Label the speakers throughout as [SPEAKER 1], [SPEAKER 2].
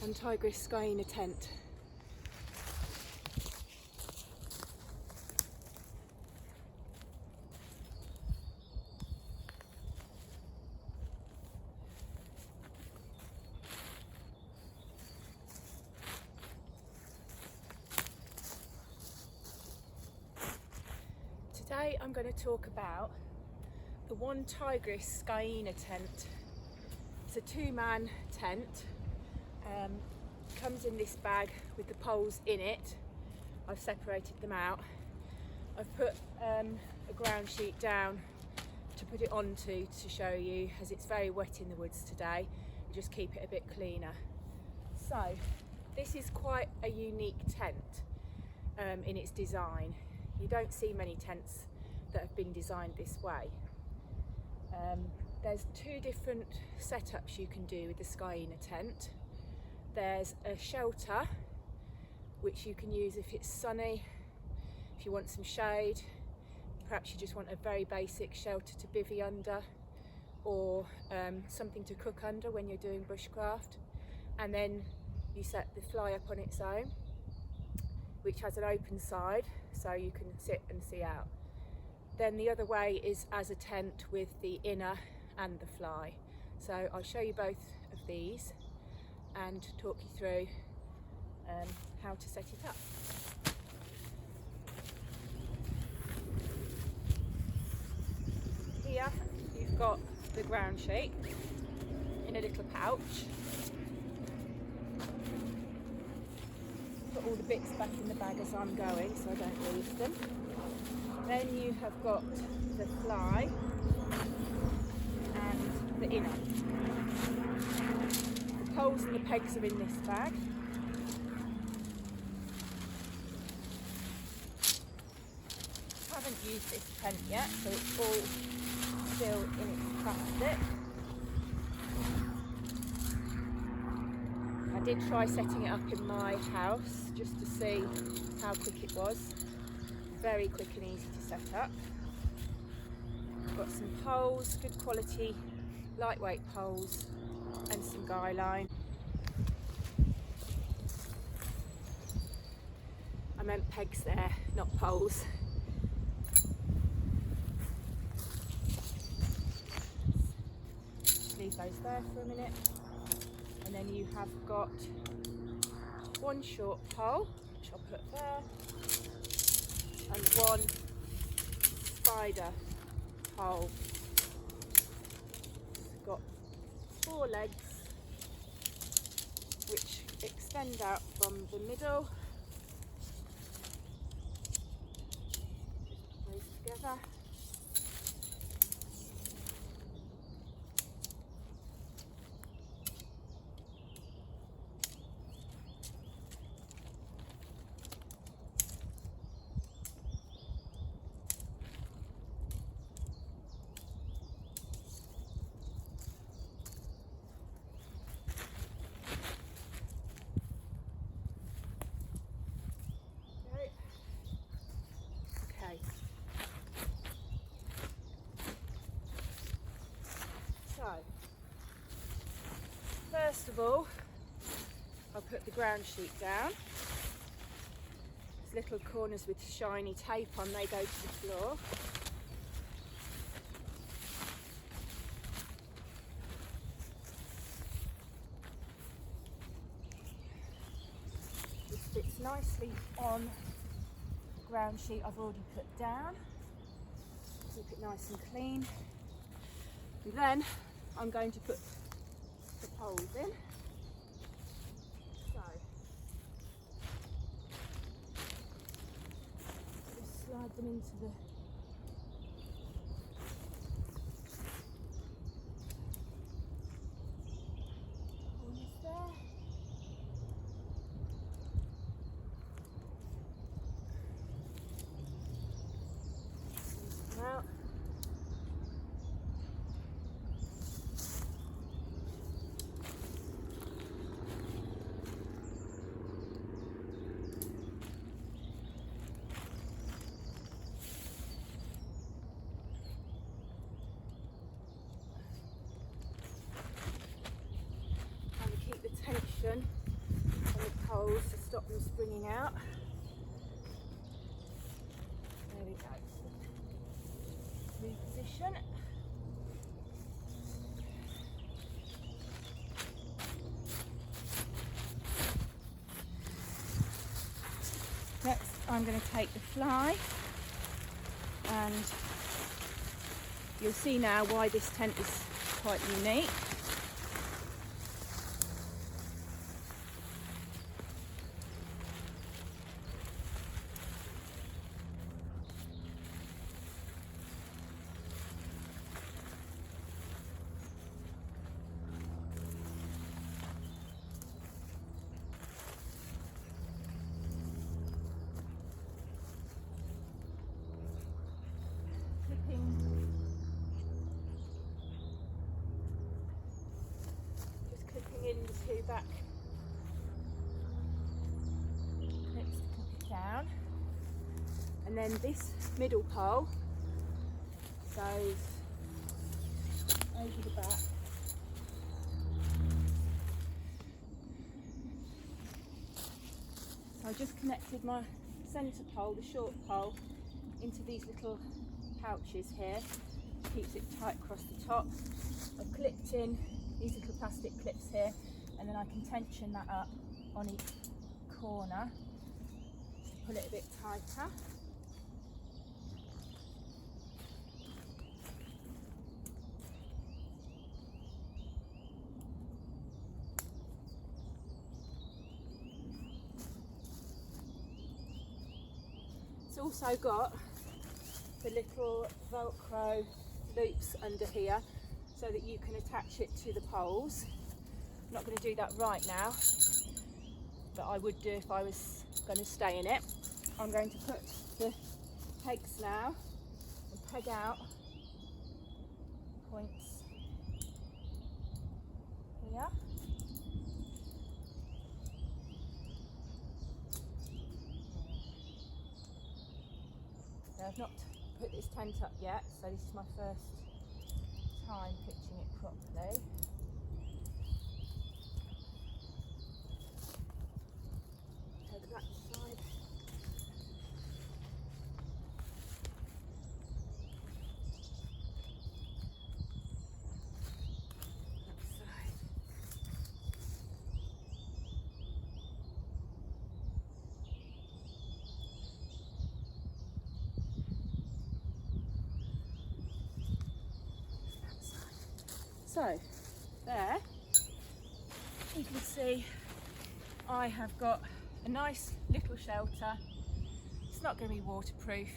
[SPEAKER 1] on Tigris Scaena tent. Today I'm going to talk about the one Tigris Scaena tent. It's a two-man tent. Comes in this bag with the poles in it. I've separated them out. I've put a ground sheet down to put it onto to show you, as it's very wet in the woods today. Just keep it a bit cleaner. So this is quite a unique tent in its design. You don't see many tents that have been designed this way. There's two different setups you can do with the Scaena tent. There's a shelter, which you can use if it's sunny, if you want some shade, perhaps you just want a very basic shelter to bivvy under, or something to cook under when you're doing bushcraft. And then you set the fly up on its own, which has an open side, so you can sit and see out. Then the other way is as a tent with the inner and the fly. So I'll show you both of these and talk you through how to set it up. Here you've got the ground sheet in a little pouch. Put all the bits back in the bag as I'm going so I don't lose them. Then you have got the fly and the inner. The poles and the pegs are in this bag. I haven't used this tent yet, so it's all still in its plastic. I did try setting it up in my house just to see how quick it was. Very quick and easy to set up. Got some poles, good quality, lightweight poles, and some guy line. I meant pegs there, not poles. Leave those there for a minute. And then you have got one short pole, which I'll put there, and one spider pole. It's got 4 legs which extend out from the middle. Just put those together. First of all, I'll put the ground sheet down. There's little corners with shiny tape on, they go to the floor. This fits nicely on the ground sheet I've already put down. Keep it nice and clean. And then I'm going to put the poles in. So just slide them into the corners there. Squeeze them out. hanging out. There we go. Reposition. Next, I'm going to take the fly, and you'll see now why this tent is quite unique. Just clipping in the two back clips to clip it down, and then this middle pole goes over the back. So I just connected my centre pole, the short pole, into these little pouches here. Keeps it tight across the top. I've clipped in these little plastic clips here, and then I can tension that up on each corner to pull it a bit tighter. It's also got the little Velcro loops under here so that you can attach it to the poles. I'm not going to do that right now, but I would do if I was going to stay in it. I'm going to put the pegs now and peg out points here. Now, I've not put this tent up yet, so this is my first time pitching it properly. So the back side. That side. So there, you can see I have got a nice little shelter. It's not going to be waterproof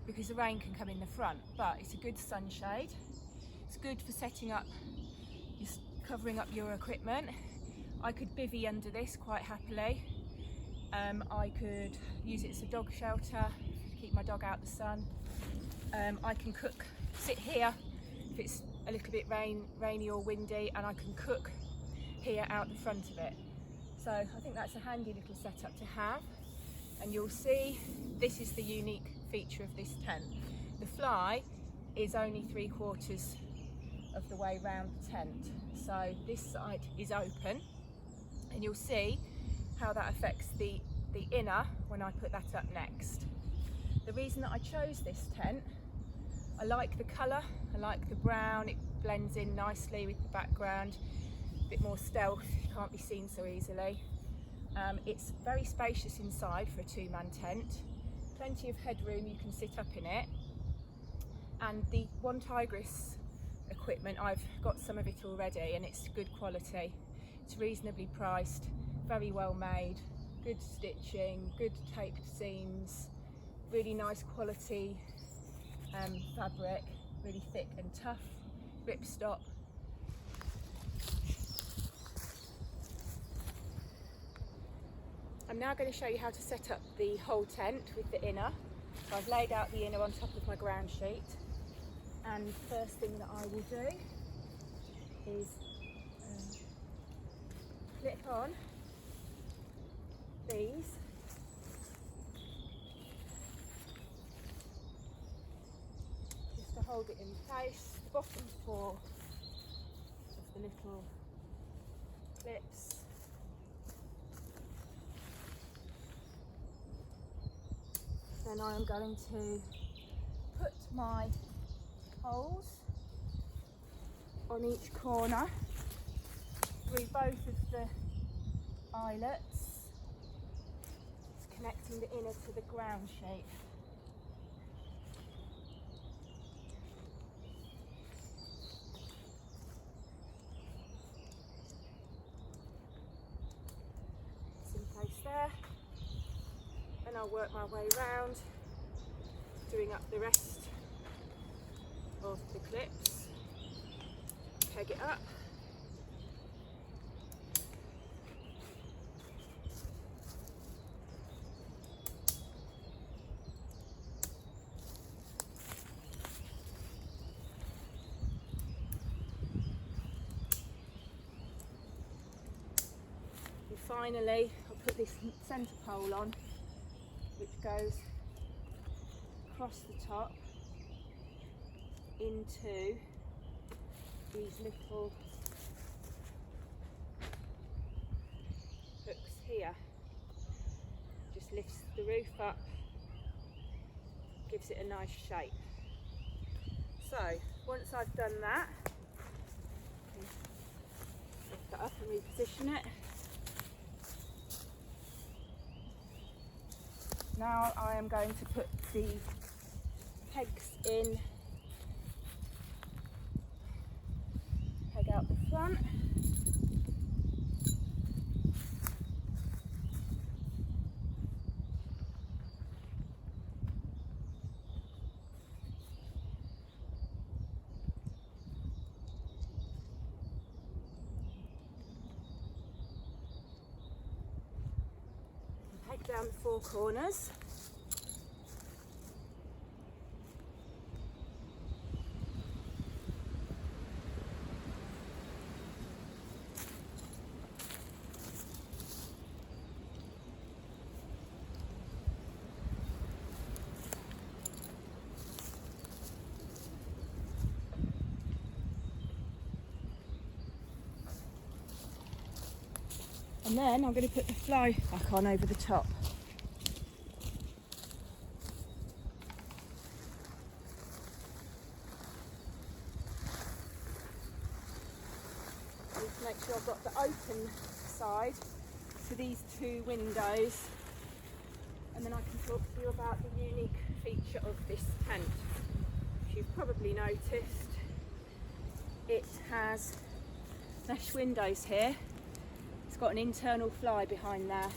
[SPEAKER 1] because the rain can come in the front, but it's a good sunshade. It's good for setting up, just covering up your equipment. I could bivvy under this quite happily. I could use it as a dog shelter, keep my dog out the sun. I can cook, sit here if it's a little bit rainy or windy, and I can cook here out the front of it. So I think that's a handy little setup to have. And you'll see this is the unique feature of this tent. The fly is only 3/4 of the way round the tent. So this side is open, and you'll see how that affects the inner when I put that up next. The reason that I chose this tent, I like the colour, I like the brown, it blends in nicely with the background, a bit more stealth, you can't be seen so easily. It's very spacious inside for a two-man tent, plenty of headroom, you can sit up in it. And the one Tigris equipment, I've got some of it already and it's good quality. It's reasonably priced, very well made, good stitching, good taped seams, really nice quality fabric, really thick and tough, ripstop. I'm now going to show you how to set up the whole tent with the inner. So I've laid out the inner on top of my ground sheet, and the first thing that I will do is clip on these just to hold it in place. The bottom 4 of the little clips Then I am going to put my holes on each corner through both of the eyelets, connecting the inner to the ground sheet. It's in place there, and I'll work my way round, doing up the rest of the clips, peg it up. Finally, I'll put this centre pole on, which goes across the top into these little hooks here. Just lifts the roof up, gives it a nice shape. So once I've done that, lift that up and reposition it. Now I am going to put the pegs in, peg out the front, and peg down the four corners. And then I'm going to put the fly back on over the top. I need to make sure I've got the open side to these two windows, and then I can talk to you about the unique feature of this tent. As you've probably noticed, it has mesh windows here. It's got an internal fly behind there.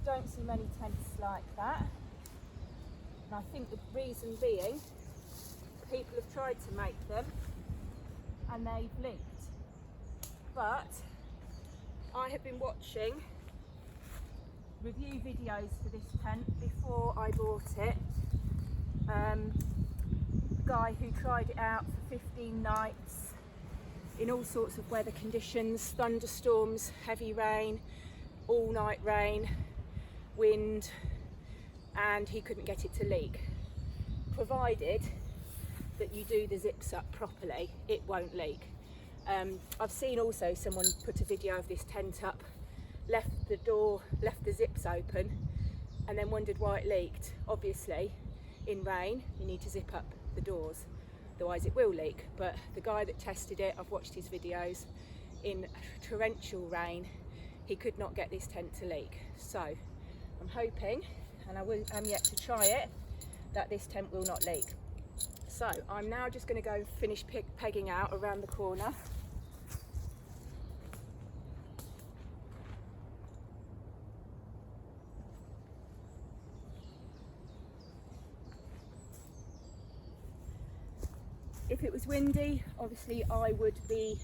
[SPEAKER 1] Don't see many tents like that, and I think the reason being people have tried to make them and they've leaked. But I have been watching review videos for this tent before I bought it. A guy who tried it out for 15 nights in all sorts of weather conditions, thunderstorms, heavy rain, all night rain, wind, and he couldn't get it to leak. Provided that you do the zips up properly, it won't leak. I've seen also someone put a video of this tent up, left the zips open, and then wondered why it leaked. Obviously, in rain, you need to zip up the doors, otherwise it will leak. But the guy that tested it, I've watched his videos, in torrential rain, he could not get this tent to leak. So I'm hoping, and I'm yet to try it, that this tent will not leak. So I'm now just going to go finish pegging out around the corner. If it was windy, obviously I would be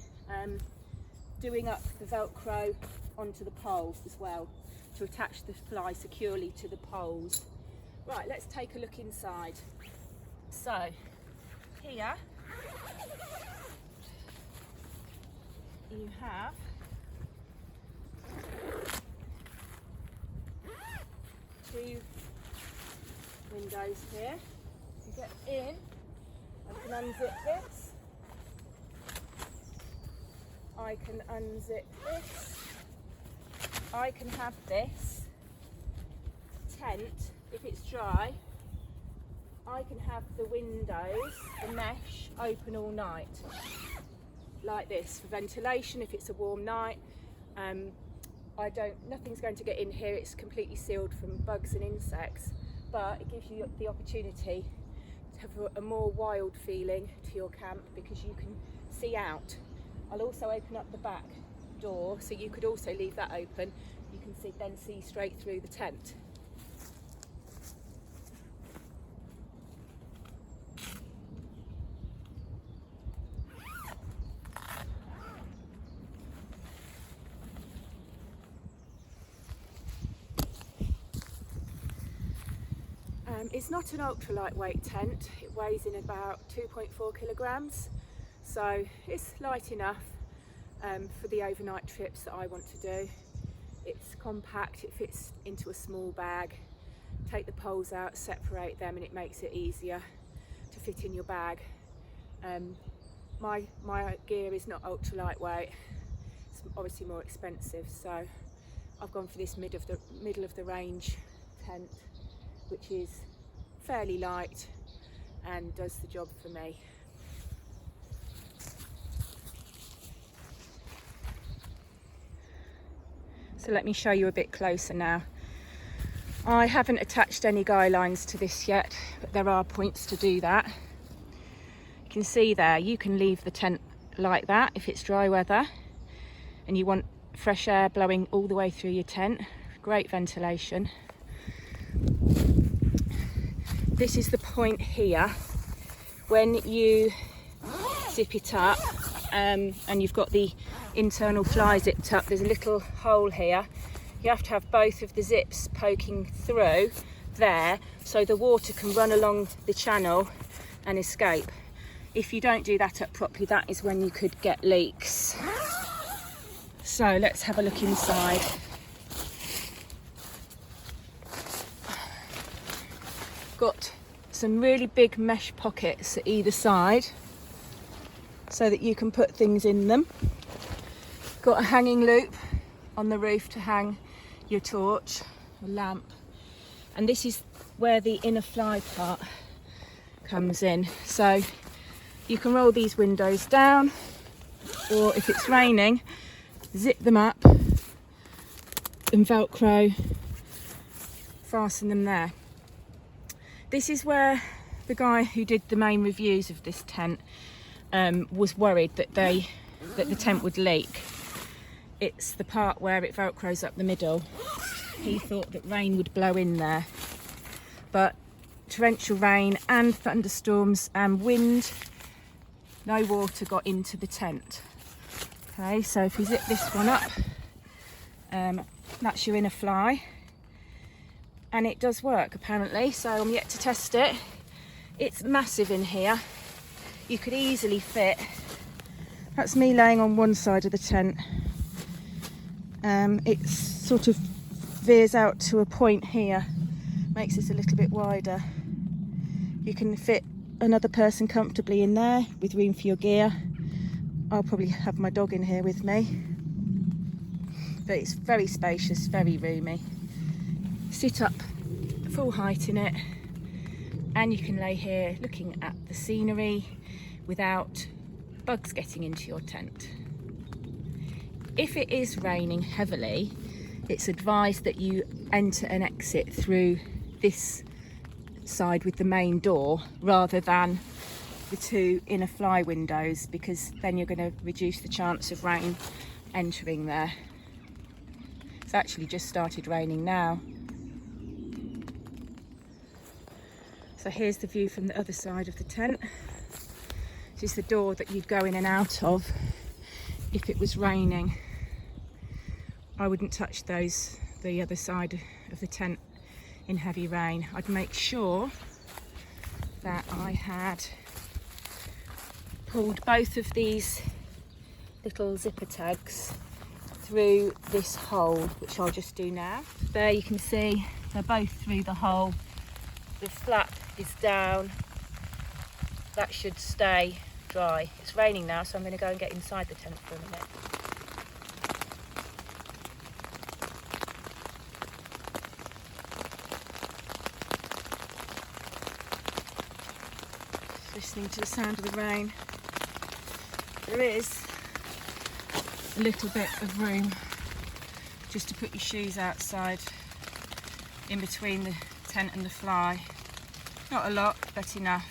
[SPEAKER 1] doing up the Velcro onto the poles as well to attach the fly securely to the poles. Right, let's take a look inside. So here you have two windows here. To get in, I can unzip this, I can unzip this, I can have this tent, if it's dry, I can have the windows, the mesh, open all night, like this, for ventilation if it's a warm night. Nothing's going to get in here, it's completely sealed from bugs and insects, but it gives you the opportunity to have a more wild feeling to your camp because you can see out. I'll also open up the back door, so you could also leave that open. You can then see straight through the tent. It's not an ultra lightweight tent. It weighs in about 2.4 kilograms, so it's light enough for the overnight trips that I want to do. It's compact, it fits into a small bag. Take the poles out, separate them, and it makes it easier to fit in your bag. My gear is not ultra lightweight. It's obviously more expensive, so I've gone for this middle of the range tent, which is fairly light and does the job for me. So let me show you a bit closer now. I haven't attached any guy lines to this yet, but there are points to do that. You can see there, you can leave the tent like that if it's dry weather and you want fresh air blowing all the way through your tent. Great ventilation. This is the point here when you zip it up and you've got the internal fly zipped up. There's a little hole here. You have to have both of the zips poking through there so the water can run along the channel and escape. If you don't do that up properly, that is when you could get leaks. So let's have a look inside. Got some really big mesh pockets at either side so that you can put things in them. Got a hanging loop on the roof to hang your torch, a lamp, and this is where the inner fly part comes in. So you can roll these windows down, or if it's raining, zip them up and Velcro, fasten them there. This is where the guy who did the main reviews of this tent was worried that the tent would leak. It's the part where it velcros up the middle. He thought that rain would blow in there, but torrential rain and thunderstorms and wind, no water got into the tent. Okay, so if you zip this one up, that's your inner fly. And it does work apparently, so I'm yet to test it. It's massive in here. You could easily fit, that's me laying on one side of the tent. It sort of veers out to a point here, makes it a little bit wider. You can fit another person comfortably in there with room for your gear. I'll probably have my dog in here with me. But it's very spacious, very roomy. Sit up full height in it, and you can lay here looking at the scenery without bugs getting into your tent. If it is raining heavily, it's advised that you enter and exit through this side with the main door rather than the two inner fly windows, because then you're going to reduce the chance of rain entering there. It's actually just started raining now. So here's the view from the other side of the tent. This is the door that you'd go in and out of if it was raining. I wouldn't touch the other side of the tent in heavy rain. I'd make sure that I had pulled both of these little zipper tags through this hole, which I'll just do now. There you can see they're both through the hole. The flap is down. That should stay dry. It's raining now, so I'm going to go and get inside the tent for a minute. listening to the sound of the rain. There is a little bit of room just to put your shoes outside in between the tent and the fly. Not a lot, but enough.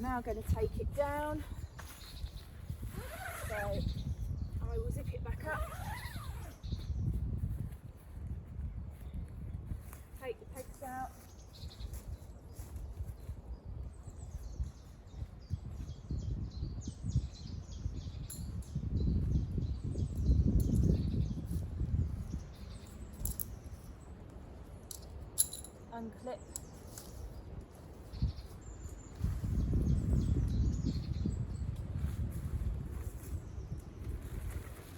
[SPEAKER 1] Now going to take it down, so I will zip it back up, take the pegs out, unclip.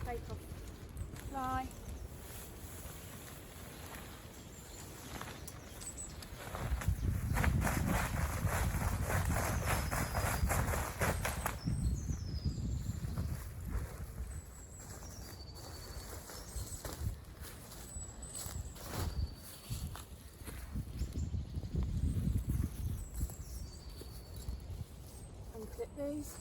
[SPEAKER 1] Take off the fly. Unclip these.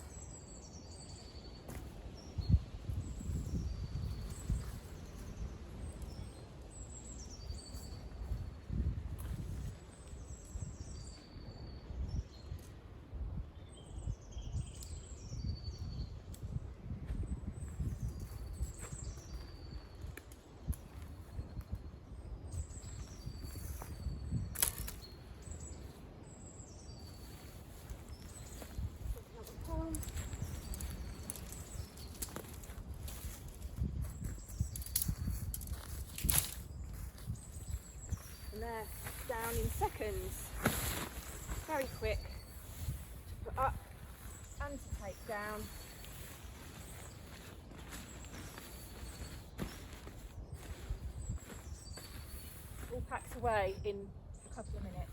[SPEAKER 1] And they're down in seconds. Very quick to put up and to take down. All packed away in a couple of minutes.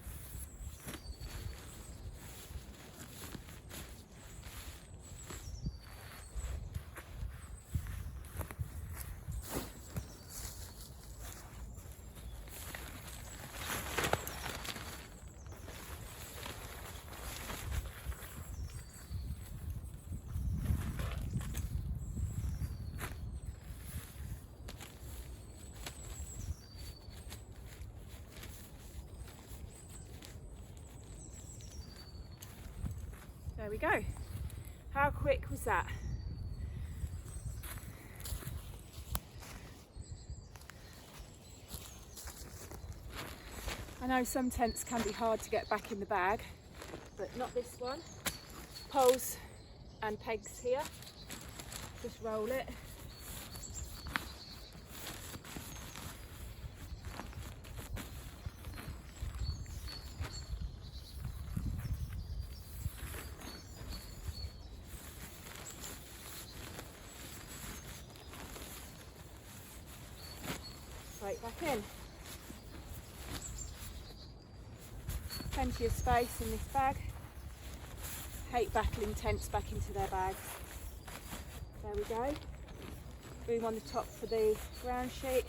[SPEAKER 1] There we go. How quick was that? I know some tents can be hard to get back in the bag, but not this one. Poles and pegs here. Just roll it. Straight back in. Plenty of space in this bag. Hate battling tents back into their bags. There we go. Room on the top for the ground sheet.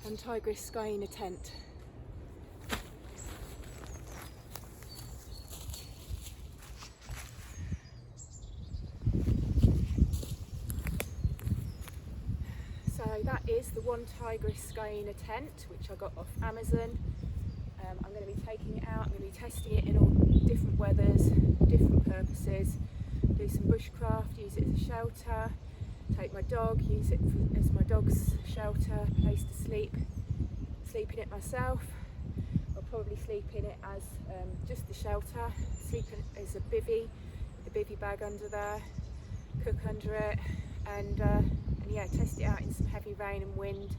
[SPEAKER 1] And Tigris Scaena tent. So that is the one Tigris Scaena tent, which I got off Amazon. I'm going to be taking it out, I'm going to be testing it in all different weathers, different purposes, do some bushcraft, use it as a shelter, take my dog, use it as my dog's shelter, place to sleep in it myself. I'll probably sleep in it as just the shelter, sleep in as a bivvy, the bivvy bag under there, cook under it, and yeah, test it out in some heavy rain and wind,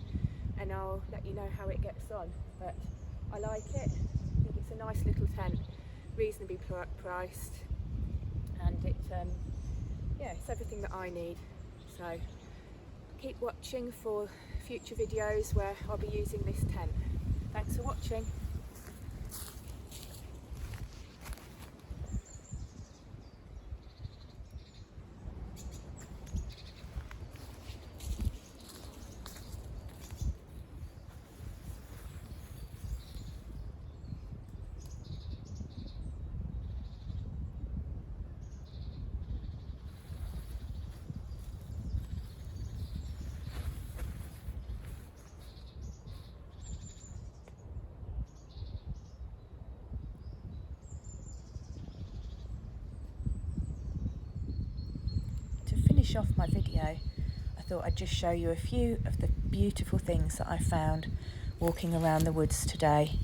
[SPEAKER 1] and I'll let you know how it gets on. But I like it. I think it's a nice little tent, reasonably priced, and yeah, it's everything that I need. So keep watching for future videos where I'll be using this tent. Thanks for watching.
[SPEAKER 2] Finish off my video, I thought I'd just show you a few of the beautiful things that I found walking around the woods today.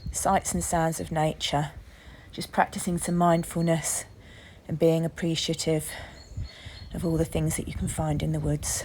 [SPEAKER 2] The sights and sounds of nature, just practicing some mindfulness and being appreciative of all the things that you can find in the woods.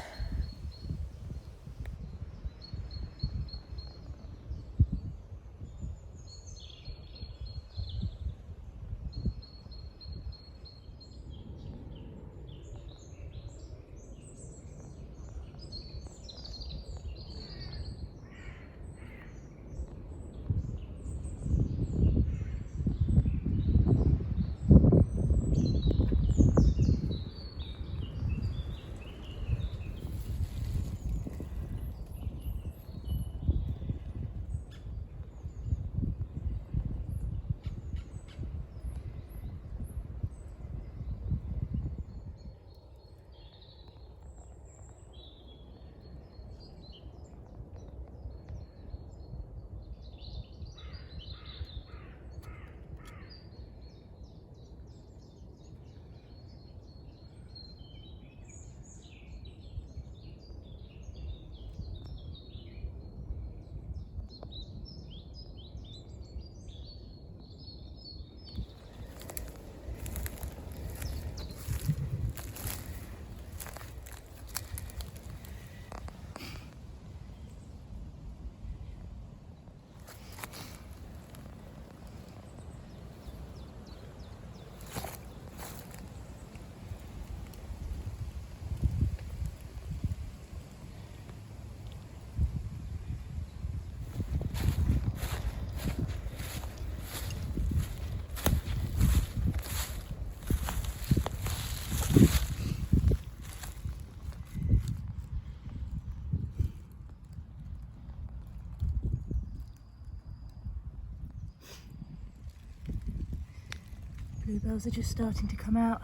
[SPEAKER 2] Bluebells are just starting to come out.